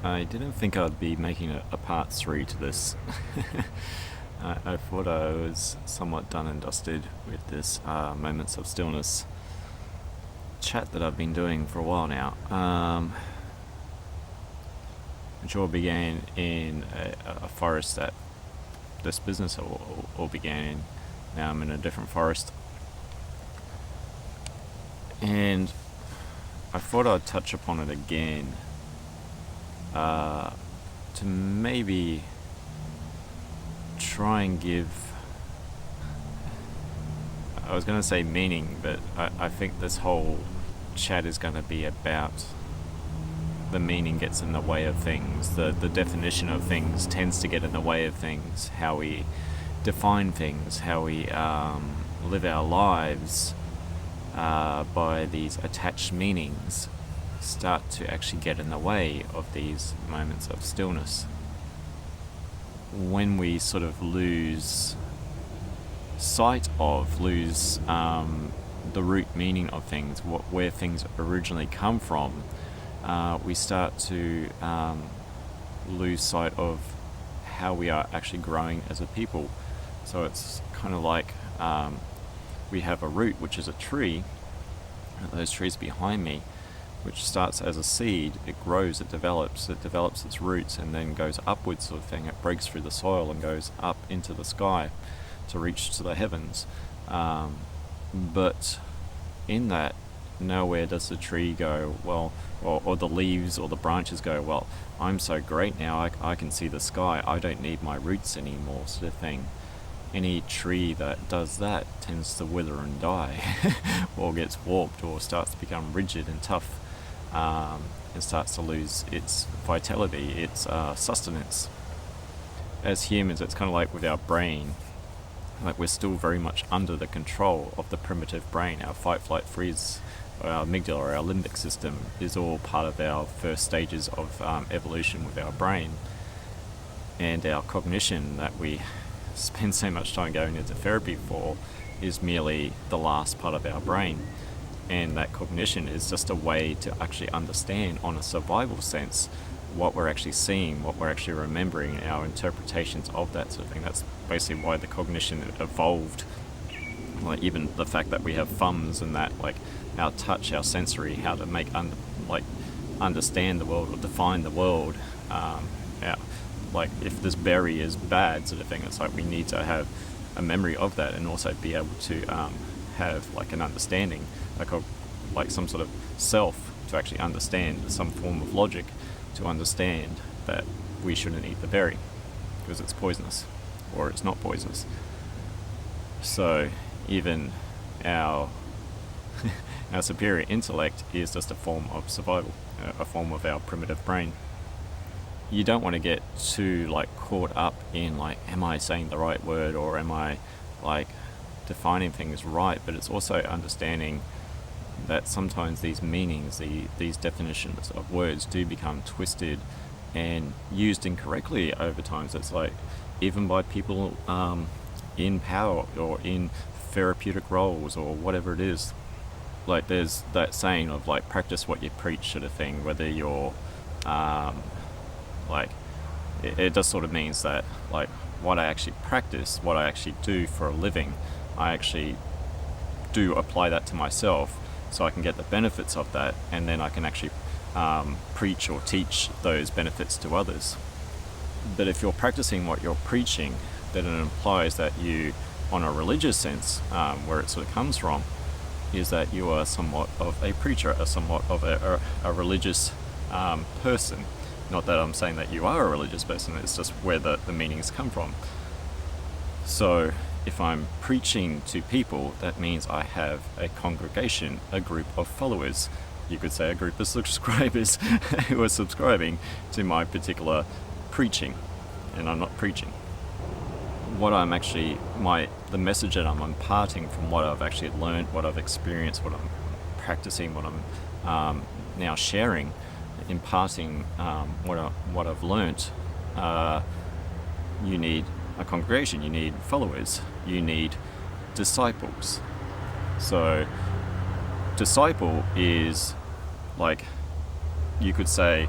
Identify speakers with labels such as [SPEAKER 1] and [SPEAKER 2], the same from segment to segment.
[SPEAKER 1] I didn't think I'd be making a part 3 to this. I thought I was somewhat done and dusted with this Moments of Stillness chat that I've been doing for a while now. Which all began in a forest that this business all began in. Now I'm in a different forest. And I thought I'd touch upon it again to maybe try and give, I was going to say meaning, but I think this whole chat is going to be about the meaning gets in the way of things. The definition of things tends to get in the way of things. How we define things, how we live our lives by these attached meanings start to actually get in the way of these moments of stillness. When we sort of lose sight of, the root meaning of things, where things originally come from, we start to lose sight of how we are actually growing as a people. So it's kind of like we have a root, which is a tree, those trees behind me, which starts as a seed, it grows, it develops its roots, and then goes upwards sort of thing. It breaks through the soil and goes up into the sky to reach to the heavens. But in that, nowhere does the tree go, well, or the leaves or the branches go, well, I'm so great now, I can see the sky, I don't need my roots anymore, sort of thing. Any tree that does that tends to wither and die, or gets warped, or starts to become rigid and tough, and starts to lose its vitality, its sustenance. As humans, it's kind of like with our brain, like we're still very much under the control of the primitive brain. Our fight, flight, freeze, our amygdala, our limbic system is all part of our first stages of evolution with our brain. And our cognition that we spend so much time going into therapy for is merely the last part of our brain. And that cognition is just a way to actually understand, on a survival sense, what we're actually seeing, what we're actually remembering, our interpretations of that sort of thing. That's basically why the cognition evolved. Like even the fact that we have thumbs and that, like our touch, our sensory, how to make understand the world or define the world. Like if this berry is bad sort of thing, it's like we need to have a memory of that and also be able to have like an understanding, like some sort of self to actually understand, some form of logic to understand that we shouldn't eat the berry because it's poisonous or it's not poisonous. So even our our superior intellect is just a form of survival, a form of our primitive brain. You don't want to get too caught up in am I saying the right word, or am I defining things right? But it's also understanding that sometimes these meanings, these definitions of words do become twisted and used incorrectly over time. So it's even by people in power or in therapeutic roles or whatever it is. There's that saying of practice what you preach sort of thing, whether you're it just sort of means that what I actually practice, what I actually do for a living, I actually do apply that to myself so I can get the benefits of that, and then I can actually preach or teach those benefits to others. But if you're practicing what you're preaching, then it implies that you, on a religious sense, where it sort of comes from, is that you are somewhat of a preacher, somewhat of a religious person. Not that I'm saying that you are a religious person, it's just where the meanings come from. So if I'm preaching to people, that means I have a congregation, a group of followers. You could say a group of subscribers who are subscribing to my particular preaching, and I'm not preaching. What I'm actually, the message that I'm imparting from what I've actually learned, what I've experienced, what I'm practicing, what I'm now sharing, imparting what I've learnt, you need a congregation, you need followers, you need disciples. So disciple is you could say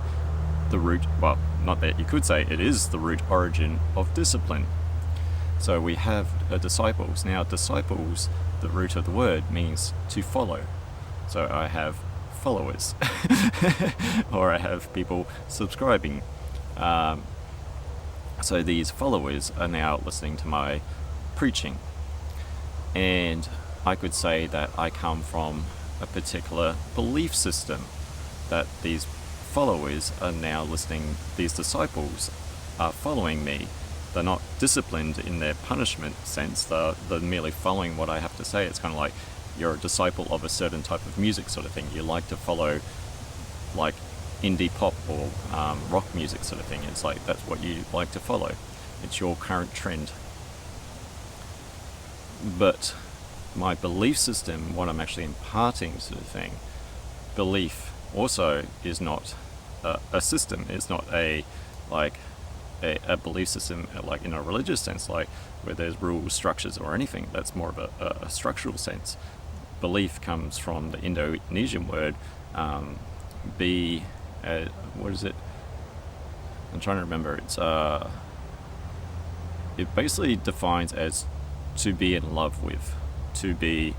[SPEAKER 1] the root, well, not that, you could say it is the root origin of discipline. So we have disciples. Now disciples, the root of the word means to follow. So I have followers, or I have people subscribing. So these followers are now listening to my preaching. And I could say that I come from a particular belief system, that these followers are now listening, these disciples are following me. They're not disciplined in their punishment sense, they're merely following what I have to say. It's kind of like you're a disciple of a certain type of music sort of thing. You like to follow like indie pop or rock music sort of thing. It's like that's what you like to follow. It's your current trend. But my belief system, what I'm actually imparting sort of thing, belief also is not a system. It's not a belief system like in a religious sense, like where there's rules, structures or anything. That's more of a structural sense. Belief comes from the Indonesian word what is it? I'm trying to remember. It basically defines as to be in love with, to be,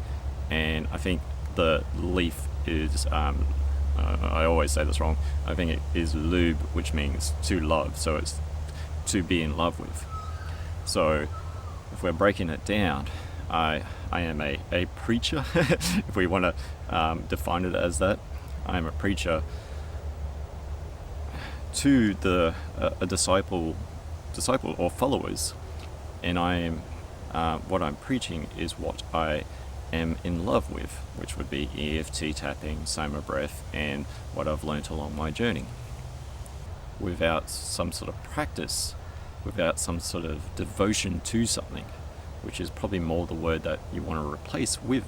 [SPEAKER 1] and I think the leaf is, I always say this wrong, I think it is lube, which means to love, so it's to be in love with. So if we're breaking it down, I am a preacher, if we want to define it as that. I am a preacher to a disciple or followers, and I am what I'm preaching is what I am in love with, which would be EFT tapping, Soma breath, and what I've learnt along my journey. Without some sort of practice, without some sort of devotion to something, which is probably more the word that you want to replace with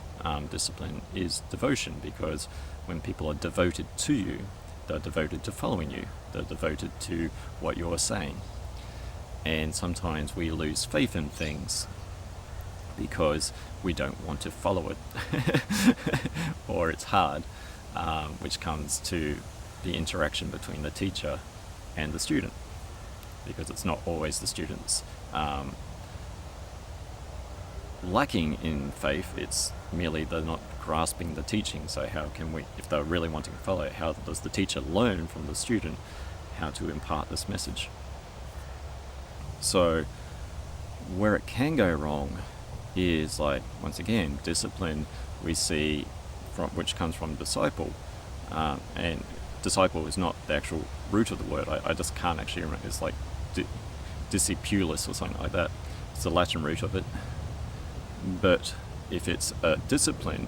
[SPEAKER 1] discipline, is devotion, because when people are devoted to you, they're devoted to following you, they're devoted to what you're saying. And sometimes we lose faith in things because we don't want to follow it or it's hard, which comes to the interaction between the teacher and the student, because it's not always the students lacking in faith, it's merely they're not grasping the teaching. So how can we, if they're really wanting to follow, how does the teacher learn from the student how to impart this message? So where it can go wrong is, like, once again, discipline we see from, which comes from disciple, and disciple is not the actual root of the word. I just can't actually remember. It's like discipulus or something like that. It's the Latin root of it. But if it's a discipline,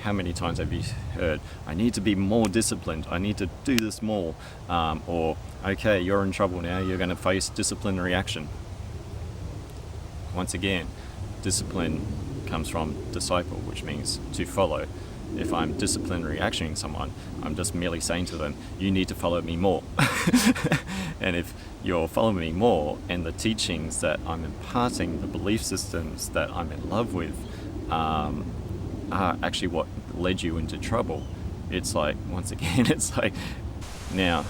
[SPEAKER 1] how many times have you heard, I need to be more disciplined, I need to do this more, or okay, you're in trouble now, you're going to face disciplinary action. Once again, discipline comes from disciple, which means to follow. If I'm disciplinary actioning someone, I'm just merely saying to them, you need to follow me more. And if you're following me more, and the teachings that I'm imparting, the belief systems that I'm in love with, are actually what led you into trouble, it's like, once again, it's like, now,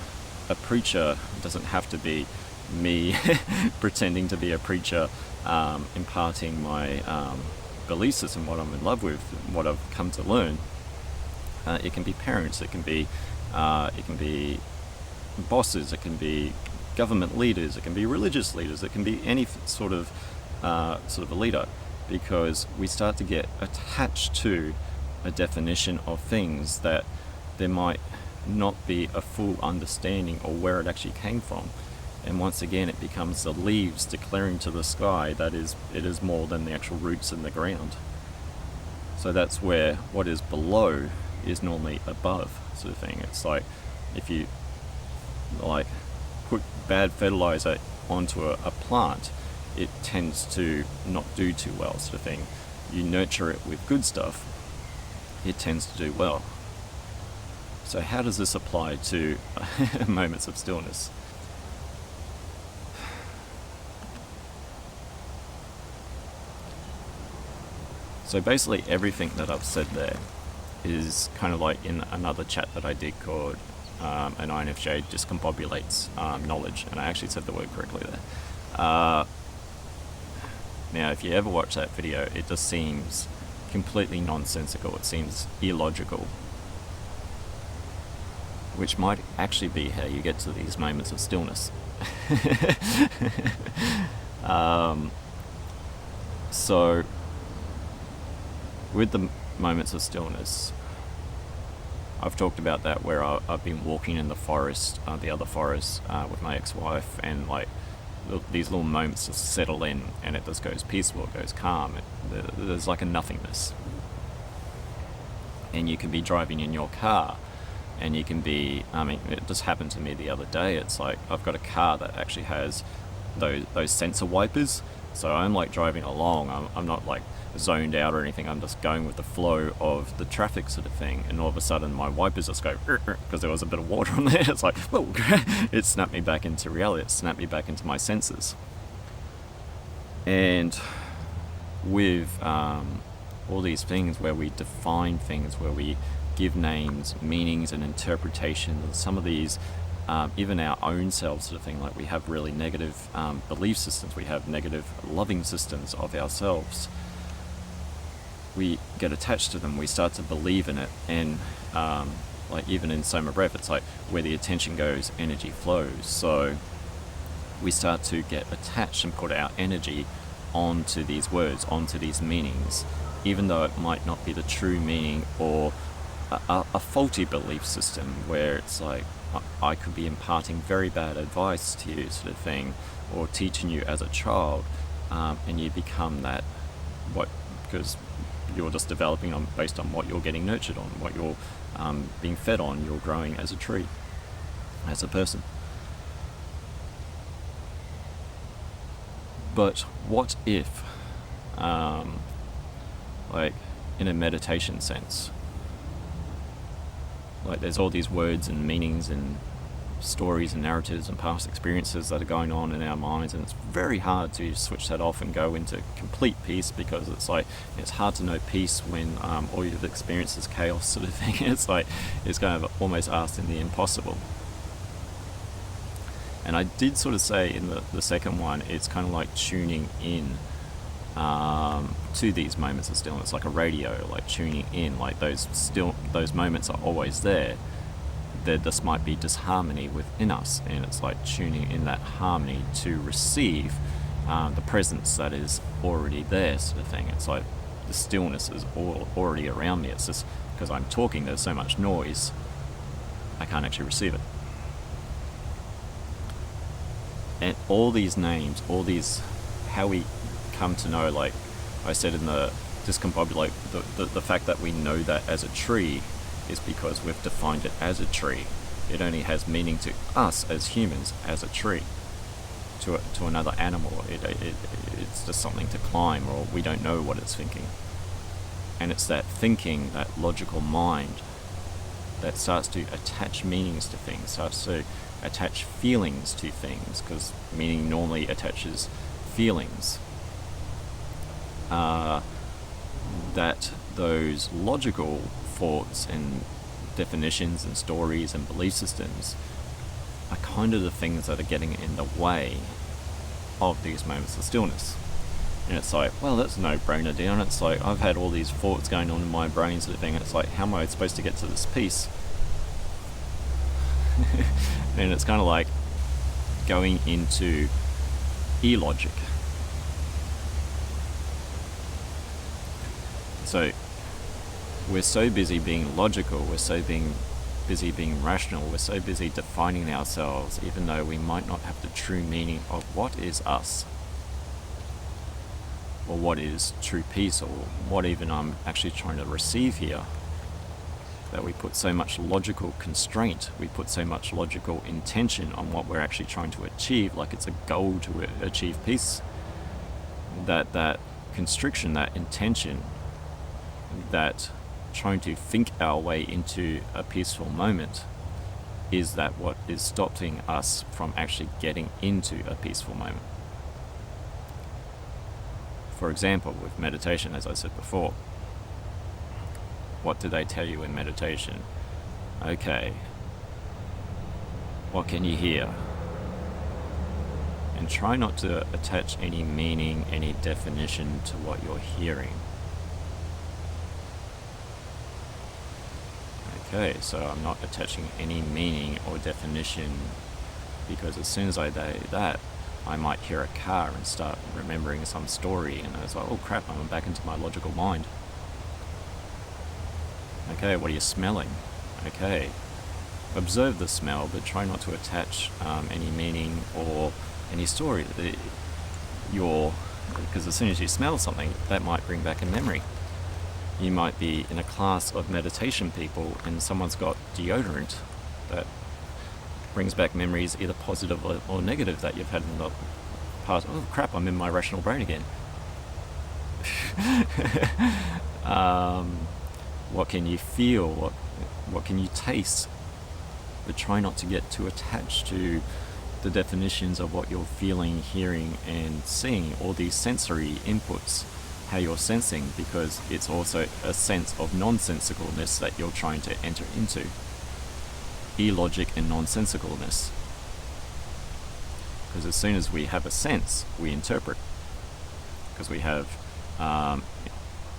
[SPEAKER 1] a preacher doesn't have to be me pretending to be a preacher, imparting my belief system, what I'm in love with, what I've come to learn. It can be parents, it can be bosses, it can be government leaders, it can be religious leaders, it can be any sort of a leader, because we start to get attached to a definition of things that there might not be a full understanding or where it actually came from. And once again, it becomes the leaves declaring to the sky that it is more than the actual roots in the ground. So that's where what is below is normally above, sort of thing. It's like if you put bad fertilizer onto a plant, it tends to not do too well, sort of thing. You nurture it with good stuff, it tends to do well. So how does this apply to moments of stillness? So basically everything that I've said there is kind of like in another chat that I did called and INFJ discombobulates knowledge, and I actually said the word correctly there. Now, if you ever watch that video, it just seems completely nonsensical. It seems illogical, which might actually be how you get to these moments of stillness. So, with the moments of stillness, I've talked about that where I've been walking in the forest, the other forest, with my ex-wife, and like these little moments just settle in, and it just goes peaceful, it goes calm. There's like a nothingness. And you can be driving in your car, and you can be, it just happened to me the other day. It's like I've got a car that actually has those sensor wipers, so I'm like driving along, I'm not like zoned out or anything, I'm just going with the flow of the traffic sort of thing, and all of a sudden my wipers just go, because there was a bit of water on there. It's like, whoa, it snapped me back into reality, it snapped me back into my senses. And with all these things where we define things, where we give names, meanings, and interpretations, some of these, even our own selves sort of thing, like we have really negative belief systems, we have negative loving systems of ourselves. We get attached to them, we start to believe in it, and like even in Soma Breath, it's like where the attention goes, energy flows. So we start to get attached and put our energy onto these words, onto these meanings, even though it might not be the true meaning, or a faulty belief system where it's like, I could be imparting very bad advice to you sort of thing, or teaching you as a child, and you become that, because you're just developing based on what you're getting nurtured on, what you're being fed on, you're growing as a tree, as a person. But what if, like in a meditation sense, like there's all these words and meanings and stories and narratives and past experiences that are going on in our minds, and it's very hard to switch that off and go into complete peace, because it's like, it's hard to know peace when all you've experienced is chaos sort of thing. It's like, it's kind of almost asking the impossible. And I did sort of say in the second one, it's kind of like tuning in to these moments of stillness, like a radio, like tuning in, like those moments are always there. There just might be disharmony within us, and it's like tuning in that harmony to receive the presence that is already there sort of thing. It's like the stillness is already around me. It's just because I'm talking, there's so much noise, I can't actually receive it. And all these names, all these, how we come to know, like I said in the discombobulate, the fact that we know that as a tree is because we've defined it as a tree. It only has meaning to us as humans as a tree. To another animal, it's just something to climb, or we don't know what it's thinking. And it's that thinking, that logical mind, that starts to attach meanings to things, starts to attach feelings to things, because meaning normally attaches feelings. That those logical thoughts and definitions and stories and belief systems are kind of the things that are getting in the way of these moments of stillness. And it's like, well, that's a no-brainer, Dion. It's like, I've had all these thoughts going on in my brain sort of thing. It's like, how am I supposed to get to this peace? And it's kind of like going into illogic. So we're so busy being logical, we're so busy being rational, we're so busy defining ourselves, even though we might not have the true meaning of what is us, or what is true peace, or what even I'm actually trying to receive here. That we put so much logical constraint, we put so much logical intention on what we're actually trying to achieve, like it's a goal to achieve peace. That constriction, that intention, that trying to think our way into a peaceful moment, is that what is stopping us from actually getting into a peaceful moment. For example, with meditation, as I said before, what do they tell you in meditation? Okay, What can you hear? And try not to attach any meaning, any definition to what you're hearing. Okay, so I'm not attaching any meaning or definition, because as soon as I do that, I might hear a car and start remembering some story, and it's like, oh crap, I'm back into my logical mind. Okay, what are you smelling? Okay, observe the smell, but try not to attach any meaning or any story. Because as soon as you smell something, that might bring back a memory. You might be in a class of meditation people and someone's got deodorant that brings back memories, either positive or negative, that you've had in the past. Oh crap, I'm in my rational brain again. What can you feel? What can you taste? But try not to get too attached to the definitions of what you're feeling, hearing, and seeing, all these sensory inputs, how you're sensing, because it's also a sense of nonsensicalness that you're trying to enter into. Illogic and nonsensicalness. Because as soon as we have a sense, we interpret. Because we have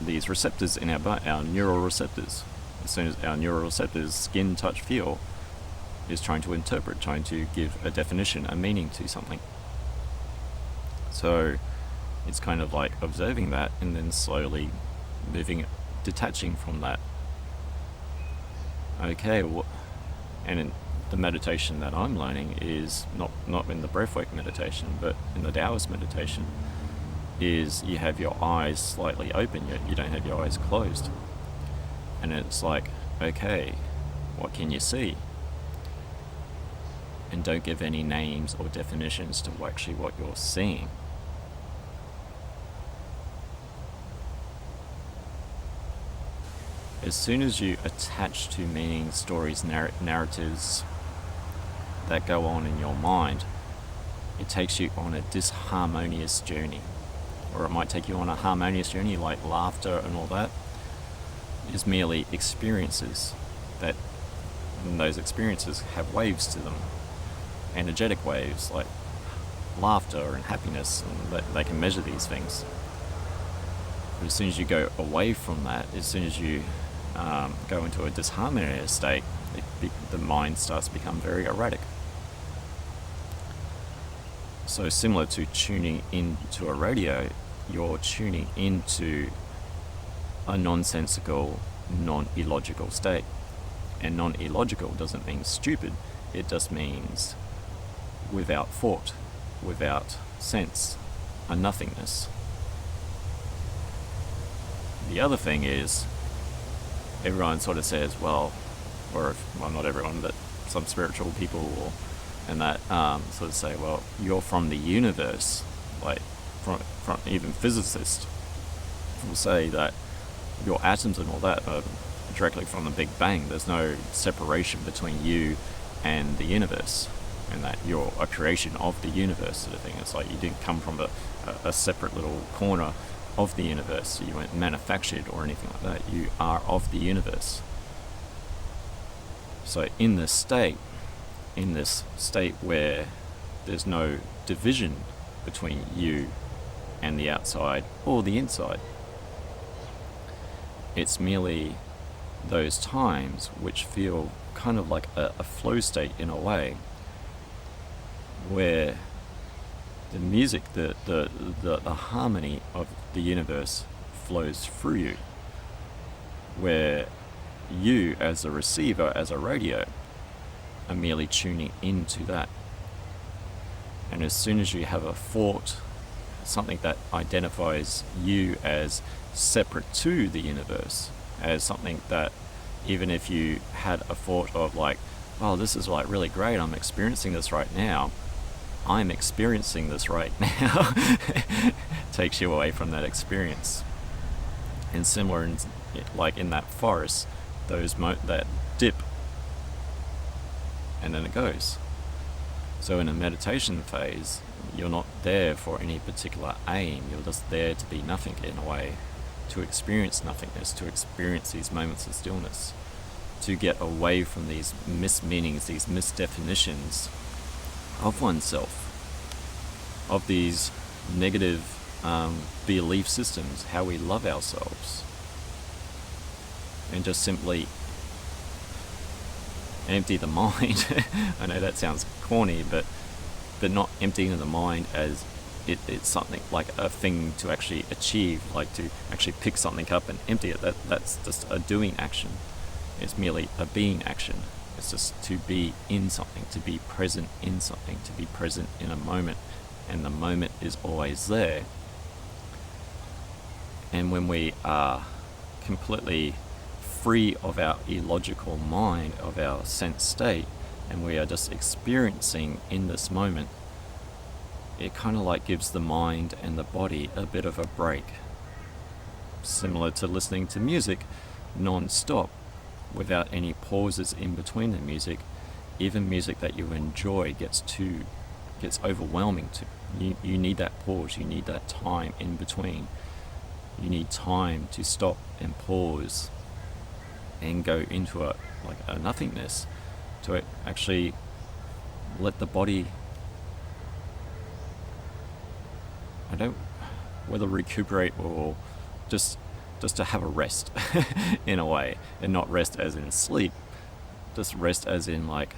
[SPEAKER 1] these receptors in our neural receptors. As soon as our neural receptors, skin, touch, feel, is trying to interpret, trying to give a definition, a meaning to something. So it's kind of like observing that and then slowly detaching from that. Okay, and in the meditation that I'm learning is not in the breathwork meditation, but in the Taoist meditation, is you have your eyes slightly open, you don't have your eyes closed. And it's like, okay, what can you see? And don't give any names or definitions to actually what you're seeing. As soon as you attach to meaning, stories, narratives that go on in your mind, it takes you on a disharmonious journey. Or it might take you on a harmonious journey, like laughter and all that, is merely experiences that, and those experiences have waves to them, energetic waves, like laughter and happiness, and they can measure these things. But as soon as you go away from that, as soon as you go into a disharmonious state, the mind starts to become very erratic. So similar to tuning into a radio, you're tuning into a nonsensical, non-illogical state. And non-illogical doesn't mean stupid, it just means without thought, without sense, a nothingness. The other thing is, everyone sort of says, well, not everyone, but some spiritual people and that sort of say, well, you're from the universe. Like, from even physicists will say that your atoms and all that are directly from the Big Bang. There's no separation between you and the universe, and that you're a creation of the universe sort of thing. It's like you didn't come from a separate little corner of the universe. You weren't manufactured or anything like that. You are of the universe. So in this state where there's no division between you and the outside or the inside, it's merely those times which feel kind of like a flow state in a way, where the music, the harmony of the universe flows through you, where you as a receiver, as a radio, are merely tuning into that. And as soon as you have a thought, something that identifies you as separate to the universe, as something that, even if you had a thought of like, oh, this is like really great, I'm experiencing this right now, I'm experiencing this right now, takes you away from that experience. And similar, like in that forest, that dip, and then it goes. So in a meditation phase, you're not there for any particular aim, you're just there to be nothing in a way, to experience nothingness, to experience these moments of stillness. to get away from these mismeanings, these misdefinitions of oneself, of these negative belief systems, how we love ourselves, and just simply empty the mind. I know that sounds corny, but not emptying the mind as it's something like a thing to actually achieve, like to actually pick something up and empty it. That's just a doing action. It's merely a being action. It's just to be in something, to be present in something, to be present in a moment, and the moment is always there. And when we are completely free of our illogical mind, of our sense state, and we are just experiencing in this moment, it kind of like gives the mind and the body a bit of a break. Similar to listening to music non-stop, without any pauses in between the music. Even music that you enjoy gets overwhelming. You need that pause, you need that time in between. You need time to stop and pause and go into a nothingness, to actually let the body, whether recuperate or just to have a rest in a way, and not rest as in sleep, just rest as in like,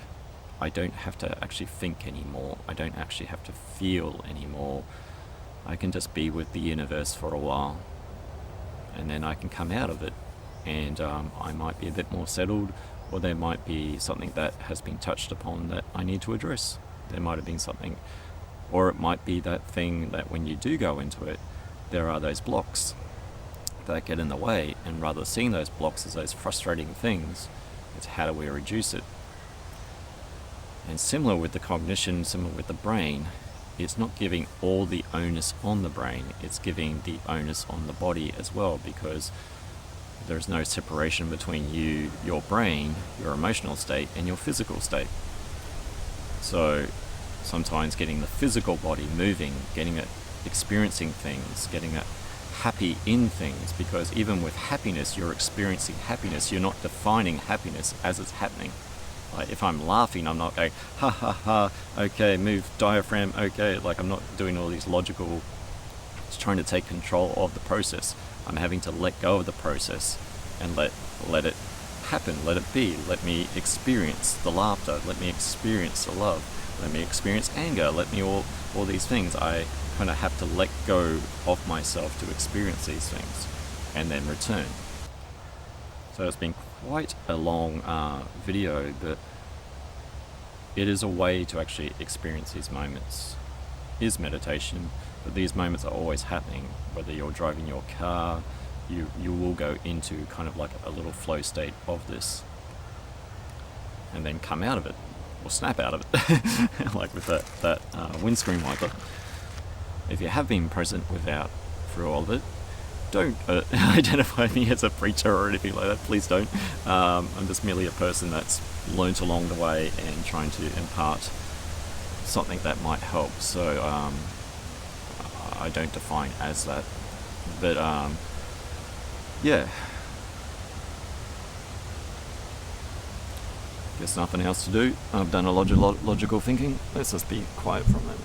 [SPEAKER 1] I don't have to actually think anymore, I don't actually have to feel anymore, I can just be with the universe for a while, and then I can come out of it, and I might be a bit more settled, or there might be something that has been touched upon that I need to address. There might have been something, or it might be that thing that when you do go into it, there are those blocks that get in the way, and rather than seeing those blocks as those frustrating things, it's how do we reduce it. And similar with the cognition, similar with the brain, it's not giving all the onus on the brain, it's giving the onus on the body as well, because there's no separation between your brain, your emotional state, and your physical state. So sometimes getting the physical body moving, getting it experiencing things, getting it happy in things, because even with happiness, you're experiencing happiness, you're not defining happiness as it's happening. Like if I'm laughing, I'm not going, ha ha ha, okay, move diaphragm, okay, like I'm not doing all these logical, it's trying to take control of the process. I'm having to let go of the process and let it happen, let it be, let me experience the laughter, let me experience the love, let me experience anger, let me all these things. I kind of have to let go of myself to experience these things and then return. So it's been quite a long video, but it is a way to actually experience these moments. It is meditation, but these moments are always happening. Whether you're driving your car, you will go into kind of like a little flow state of this, and then come out of it, or snap out of it, like with that windscreen wiper. If you have been present through all of it, don't identify me as a preacher or anything like that, please don't. I'm just merely a person that's learnt along the way and trying to impart something that might help. So I don't define as that, but yeah, guess nothing else to do. I've done a logical thinking. Let's just be quiet for a moment.